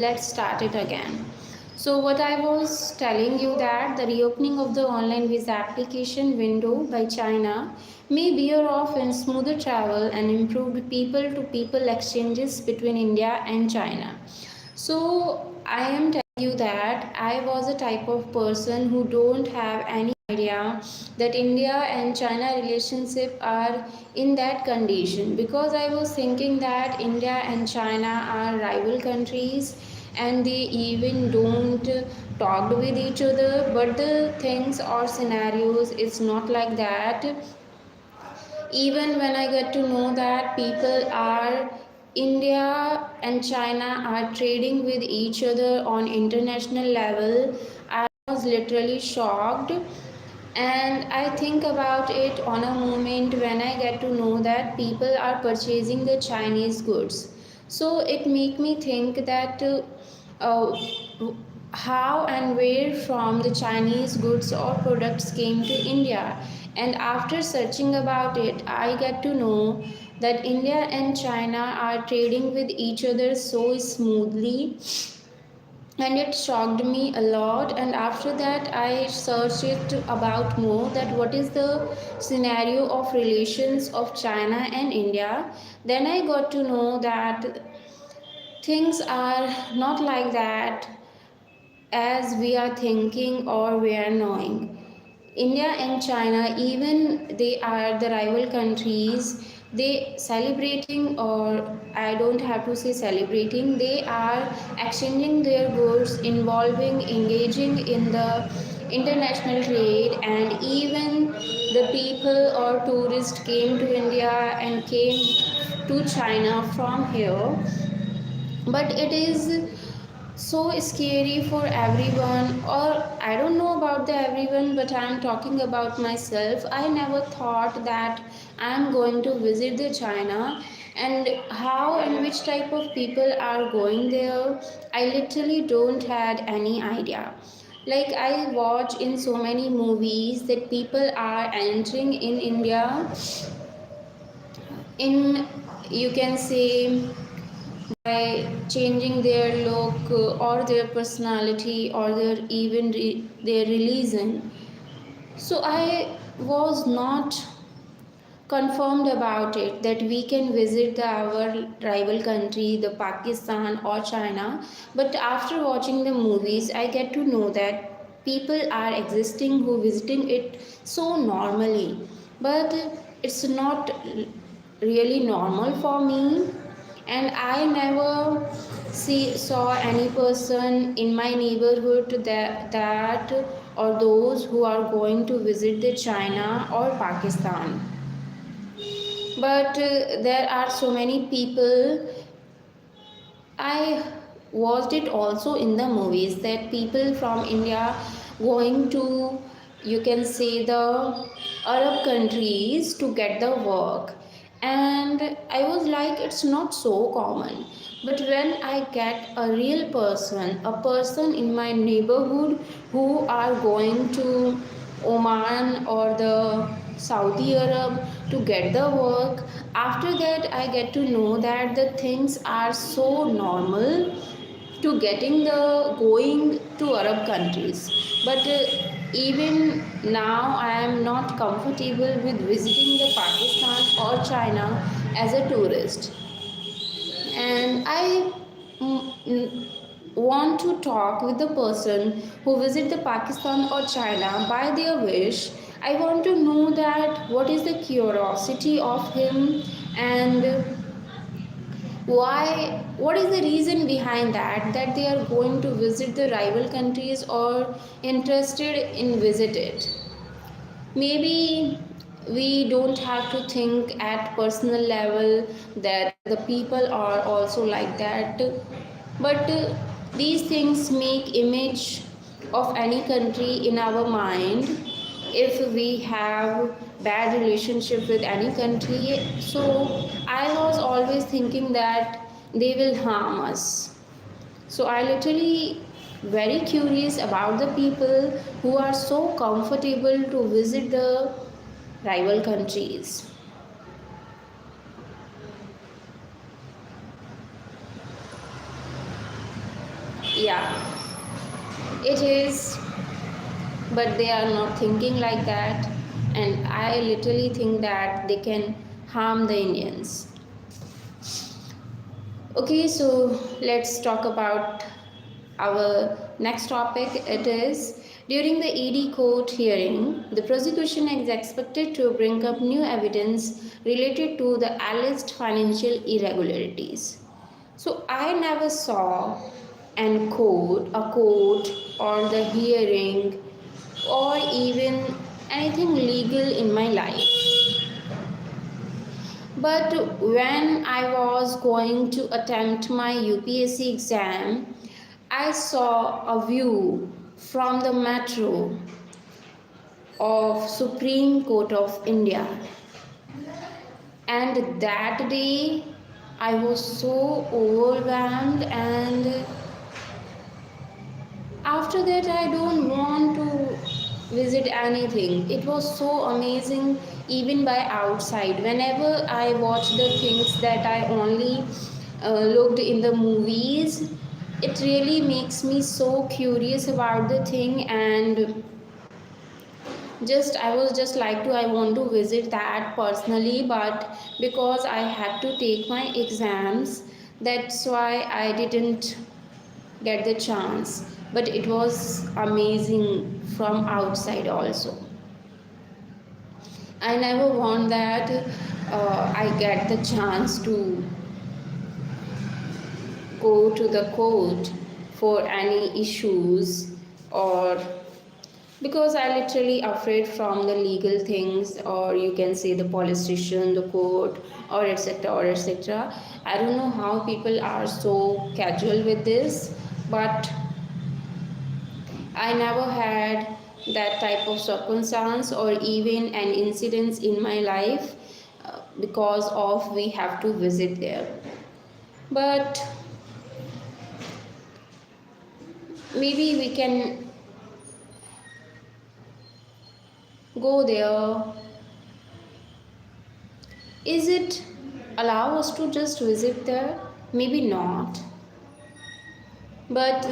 Let's start it again. So, what I was telling you that the reopening of the online visa application window by China may bear off in smoother travel and improved people to people exchanges between India and China. So, I am telling you that I was a type of person who don't have any idea that India and China relationship are in that condition, because I was thinking that India and China are rival countries and they even don't talk with each other. But the things or scenarios, it's not like that. Even when I get to know that people are India and China are trading with each other on international level, I was literally shocked. And I think about it on a moment when I get to know that people are purchasing the Chinese goods. So it make me think that uh, how and where from the Chinese goods or products came to India. And after searching about it, I get to know that India and China are trading with each other so smoothly, and it shocked me a lot. And after that I searched it about more, that what is the scenario of relations of China and India. Then I got to know that things are not like that as we are thinking or we are knowing. India and China, even they are the rival countries, they celebrating, or I don't have to say celebrating, they are exchanging their goods, involving, engaging in the international trade. And even the people or tourists came to India and came to China from here. But it is so scary for everyone, or I don't know about the everyone, but I'm talking about myself. I never thought that I'm going to visit the China, and how and which type of people are going there. I literally don't had any idea. Like I watch in so many movies that people are entering in India in, you can say, by changing their look or their personality or their even their religion. So I was not confirmed about it that we can visit our rival country, the Pakistan or China. But after watching the movies, I get to know that people are existing who visiting it so normally. But it's not really normal for me, and I never saw any person in my neighborhood that or those who are going to visit the China or Pakistan. But there are so many people. I watched it also in the movies that people from India going to, you can say, the Arab countries to get the work. And I was like, it's not so common. But when I get a real person, a person in my neighborhood who are going to Oman or the Saudi Arab to get the work, after that I get to know that the things are so normal to getting the going to Arab countries. But even now I am not comfortable with visiting the Pakistan or China as a tourist. And I want to talk with the person who visit the Pakistan or China by their wish. I want to know that what is the curiosity of him, and why, what is the reason behind that they are going to visit the rival countries or interested in visit it. Maybe we don't have to think at personal level that the people are also like that. But these things make image of any country in our mind. If we have bad relationship with any country, so I was always thinking that they will harm us. So I literally very curious about the people who are so comfortable to visit the rival countries. Yeah, it is, but they are not thinking like that, and I literally think that they can harm the Indians. Okay, so let's talk about our next topic. It is during the ED court hearing, the prosecution is expected to bring up new evidence related to the alleged financial irregularities. So I never saw a court or the hearing or even anything legal in my life. But when I was going to attempt my UPSC exam, I saw a view from the metro of Supreme Court of India. And that day I was so overwhelmed, and after that I don't want to visit anything. It was so amazing even by outside. Whenever I watch the things that I only looked in the movies, it really makes me so curious about the thing, and just I was just like to I want to visit that personally, but because I had to take my exams, that's why I didn't get the chance. But it was amazing from outside also. I never want that I get the chance to go to the court for any issues, or because I literally afraid from the legal things, or you can say the police station, the court, or etc., or etc. I don't know how people are so casual with this, but I never had that type of circumstance or even an incident in my life because of we have to visit there. But maybe we can go there. Is it allow us to just visit there? Maybe not. But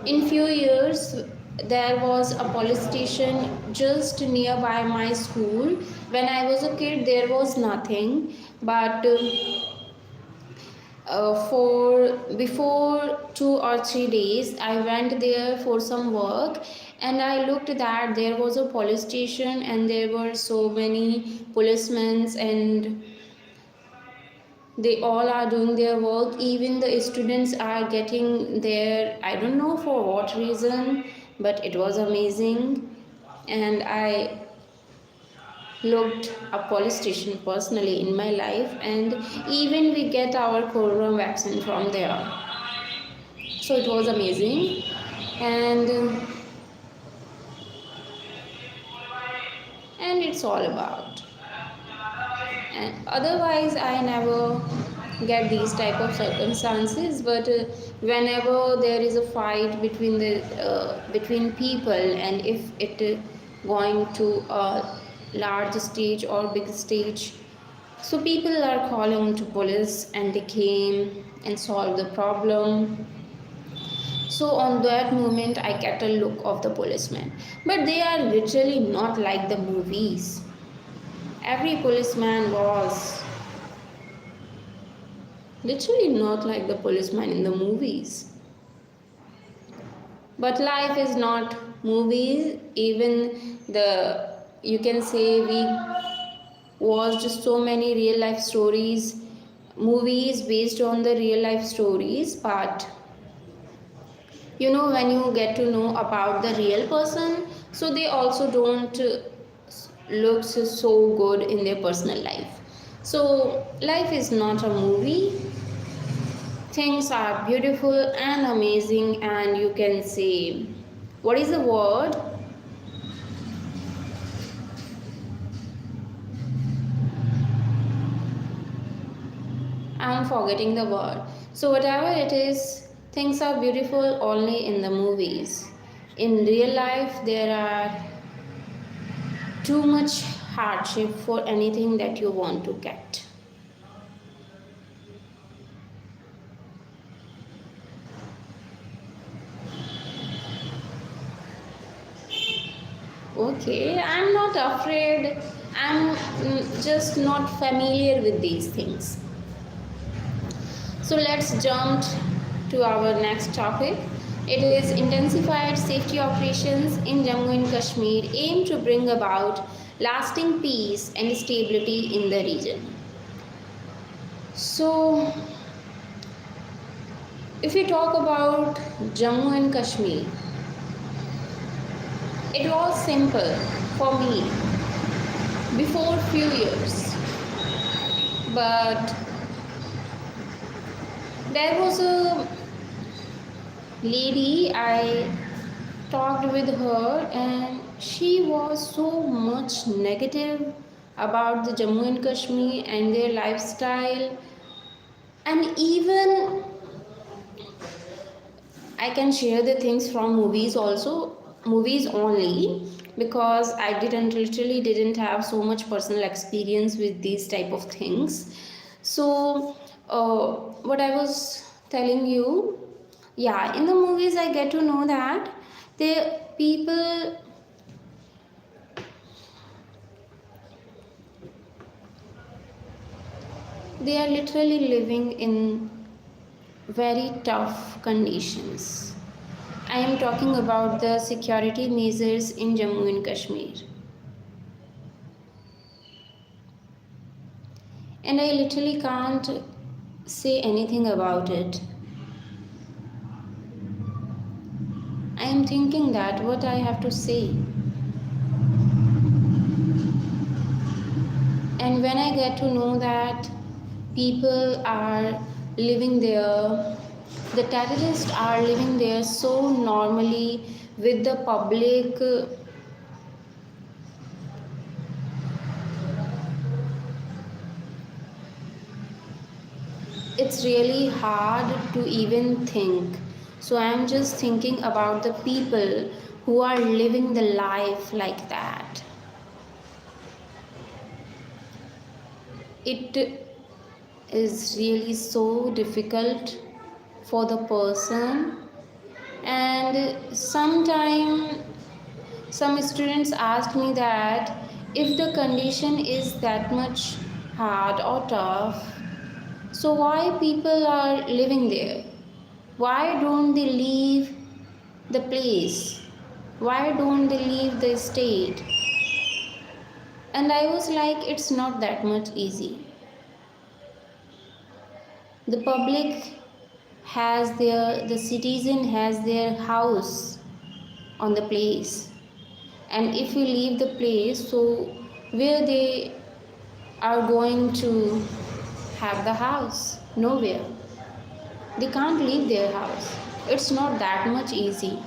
in few years there was a police station just nearby my school. When I was a kid there was nothing, but for before 2 or 3 days I went there for some work, and I looked that there was a police station and there were so many policemen, and they all are doing their work. Even the students are getting there, I don't know for what reason, but it was amazing. And I looked a police station personally in my life, and even we get our corona vaccine from there. So it was amazing. And and it's all about. And otherwise I never get these type of circumstances, but whenever there is a fight between the between people, and if it going to a large stage or big stage, so people are calling to police and they came and solve the problem. So on that moment I get a look of the policeman, but they are literally not like the movies. Every policeman was literally not like the policeman in the movies. But life is not movies. Even the, you can say, we watched so many real life stories, movies based on the real life stories. But when you get to know about the real person, so they also don't look so good in their personal life. So life is not a movie. Things are beautiful and amazing, and you can say, what is the word? I'm forgetting the word. So whatever it is, things are beautiful only in the movies. In real life there are too much hardship for anything that you want to get. Okay, I'm not afraid. I'm just not familiar with these things. So let's jump to our next topic. It is intensified safety operations in Jammu and Kashmir aim to bring about lasting peace and stability in the region. So, if we talk about Jammu and Kashmir, it was simple for me before few years, but there was a lady I talked with her and she was so much negative about the Jammu and Kashmir and their lifestyle, and even I can share the things from movies also, movies only, because I didn't literally didn't have so much personal experience with these type of things. So, what I was telling you, yeah, in the movies I get to know that the people, they are literally living in very tough conditions. I am talking about the security measures in Jammu and Kashmir. And I literally can't say anything about it. I am thinking that what I have to say. And when I get to know that people are living there, the terrorists are living there so normally with the public, it's really hard to even think. So I'm just thinking about the people who are living the life like that. It is really so difficult for the person, and sometimes some students ask me that if the condition is that much hard or tough, so why people are living there? Why don't they leave the place? Why don't they leave the state? And I was like, it's not that much easy. The public has their, the citizen has their house on the place, and if you leave the place, so where they are going to have the house? Nowhere. They can't leave their house. It's not that much easy.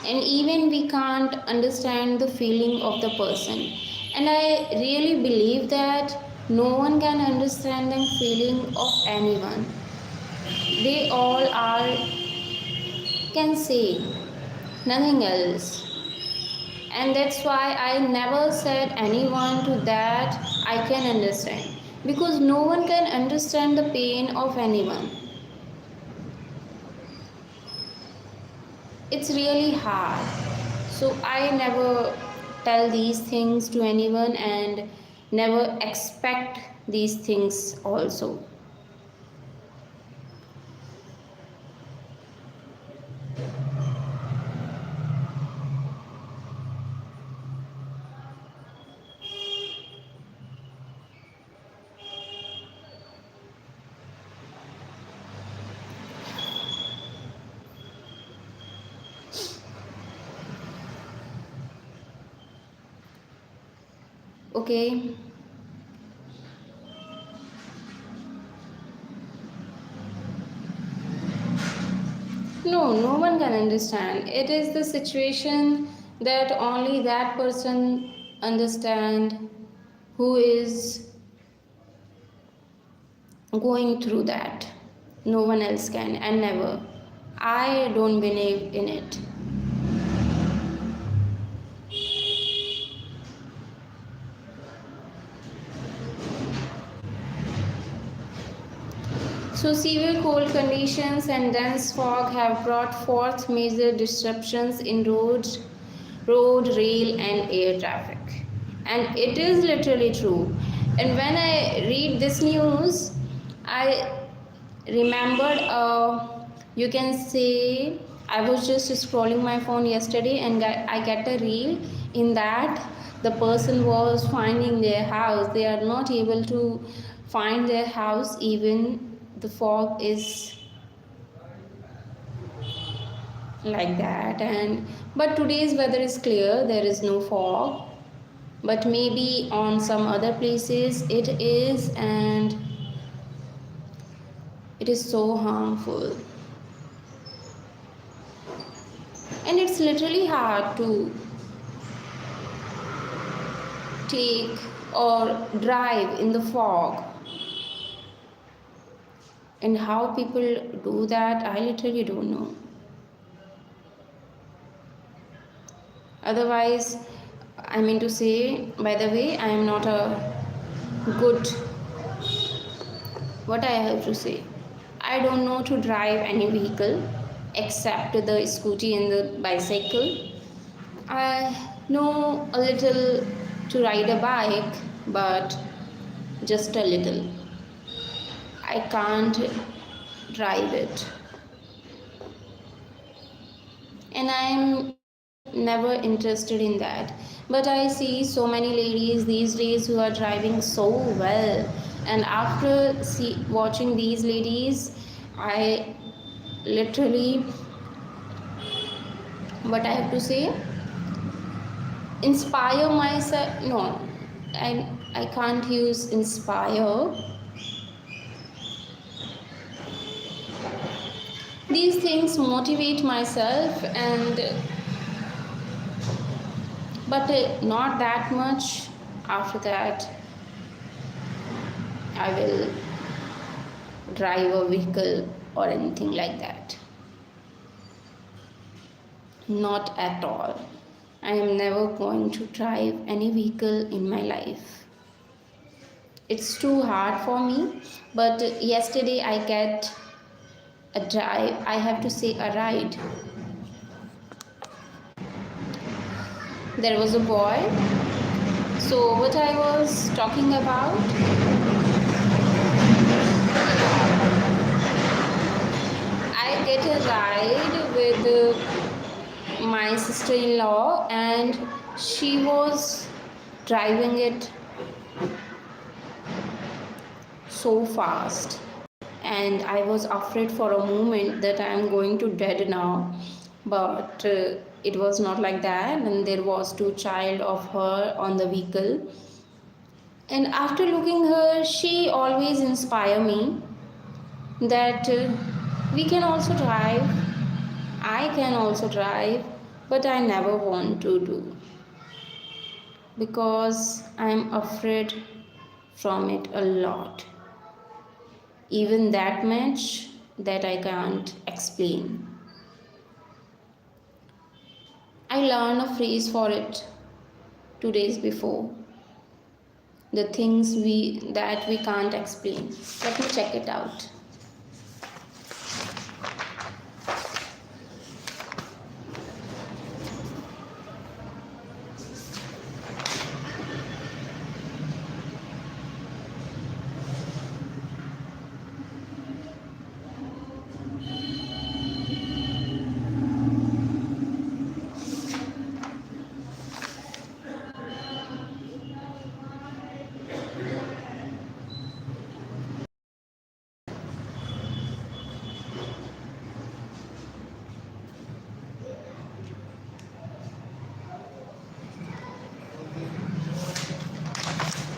And even we can't understand the feeling of the person, and I really believe that no one can understand the feeling of anyone. They all are, can say nothing else. And that's why I never said anyone to that I can understand, because no one can understand the pain of anyone. It's really hard. So I never tell these things to anyone and never expect these things also. Okay. No, no one can understand. It is the situation that only that person understand who is going through that. No one else can, and never. I don't believe in it. So, severe cold conditions and dense fog have brought forth major disruptions in road, rail, and air traffic. And it is literally true. And when I read this news, I remembered, you can say, I was just scrolling my phone yesterday and I get a reel in that the person was finding their house. They are not able to find their house even the fog is like that. And but today's weather is clear, there is no fog, but maybe on some other places it is, and it is so harmful. And it's literally hard to take or drive in the fog. And how people do that, I literally don't know. Otherwise, I mean to say, by the way, I am not a good, what I have to say, I don't know to drive any vehicle except the scooty and the bicycle. I know a little to ride a bike, but just a little. I can't drive it. And I'm never interested in that. But I see so many ladies these days who are driving so well. And after watching these ladies, I literally, what I have to say, inspire myself. No, I can't use inspire. These things motivate myself, and but not that much. After that, I will drive a vehicle or anything like that. Not at all. I am never going to drive any vehicle in my life. It's too hard for me. But yesterday I get a drive, I have to say a ride. There was a boy. So what I was talking about, I get a ride with my sister-in-law, and she was driving it so fast, and I was afraid for a moment that I am going to dead now. But it was not like that, and there was two child of her on the vehicle. And after looking her, she always inspire me that we can also drive, I can also drive, but I never want to do because I'm afraid from it a lot. Even that much that I can't explain. I learned a phrase for it 2 days before. The things we can't explain. Let me check it out.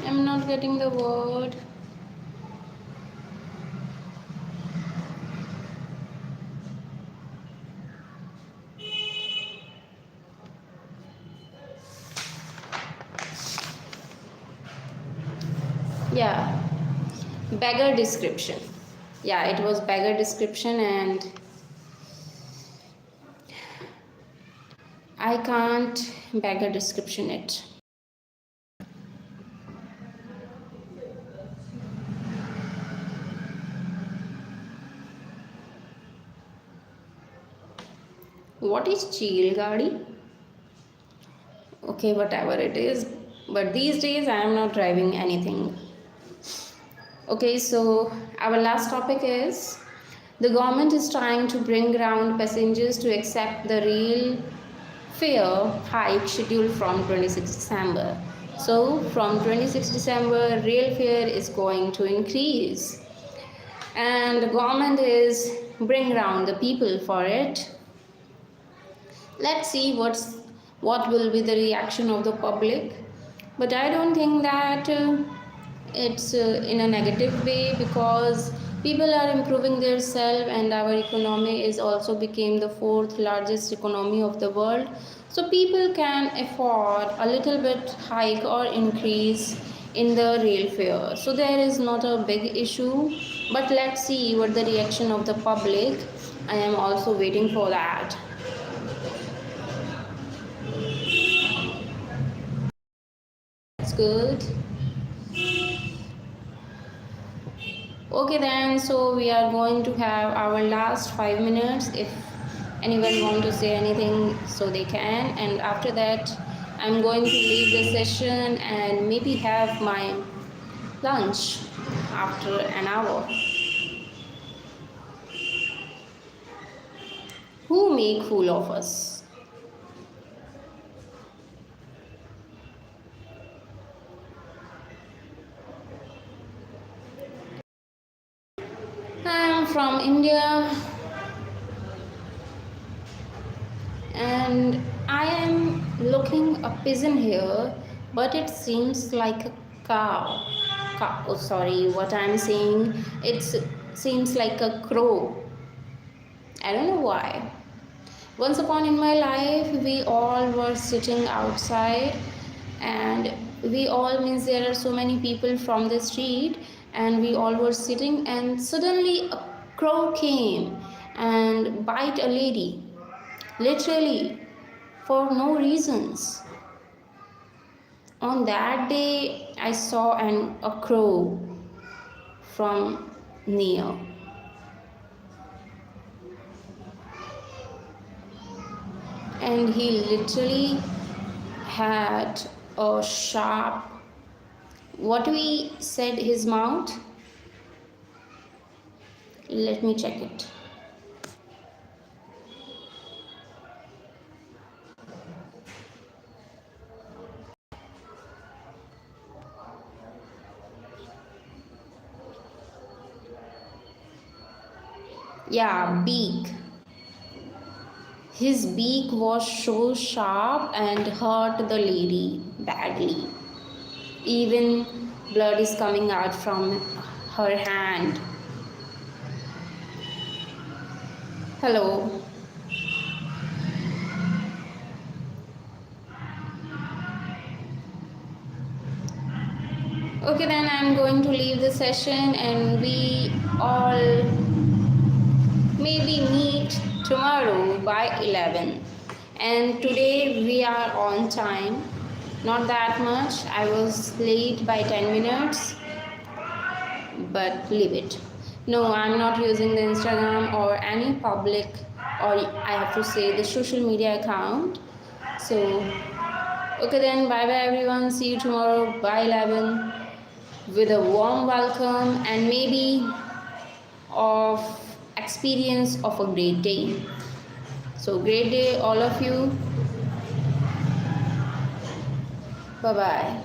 I'm not getting the word. Yeah, beggar description. Yeah, it was beggar description, and I can't beggar description it. What is chill gadi? Okay, whatever it is. But these days I am not driving anything. Okay, so our last topic is the government is trying to bring around passengers to accept the rail fare hike scheduled from 26 December. So from 26 December, rail fare is going to increase, and the government is bring around the people for it. Let's see what will be the reaction of the public, but I don't think that it's in a negative way, because people are improving their self, and our economy is also became the fourth largest economy of the world, so people can afford a little bit hike or increase in the rail fare, so there is not a big issue. But let's see what the reaction of the public. I am also waiting for that. That's good. Okay then, so we are going to have our last 5 minutes. If anyone want to say anything, so they can, and after that I'm going to leave the session and maybe have my lunch after an hour. Who make fool of us? I'm from India, and I am looking a pigeon here, but it seems like a cow. Oh, sorry, what I'm saying. It seems like a crow. I don't know why. Once upon in my life, we all were sitting outside, and we all means there are so many people from the street, and we all were sitting, and suddenly a crow came and bite a lady, literally for no reasons. On that day, I saw a crow from near, and he literally had a sharp, what we said, his mouth. Let me check it. Yeah, beak. His beak was so sharp and hurt the lady badly. Even blood is coming out from her hand. Hello. Okay, then I'm going to leave the session, and we all maybe meet tomorrow by 11. And today we are on time. Not that much. I was late by 10 minutes, but leave it. No, I'm not using the Instagram or any public, or I have to say the social media account. So, okay then, bye bye everyone. See you tomorrow by 11 with a warm welcome and maybe of experience of a great day. So, great day, all of you. Bye bye.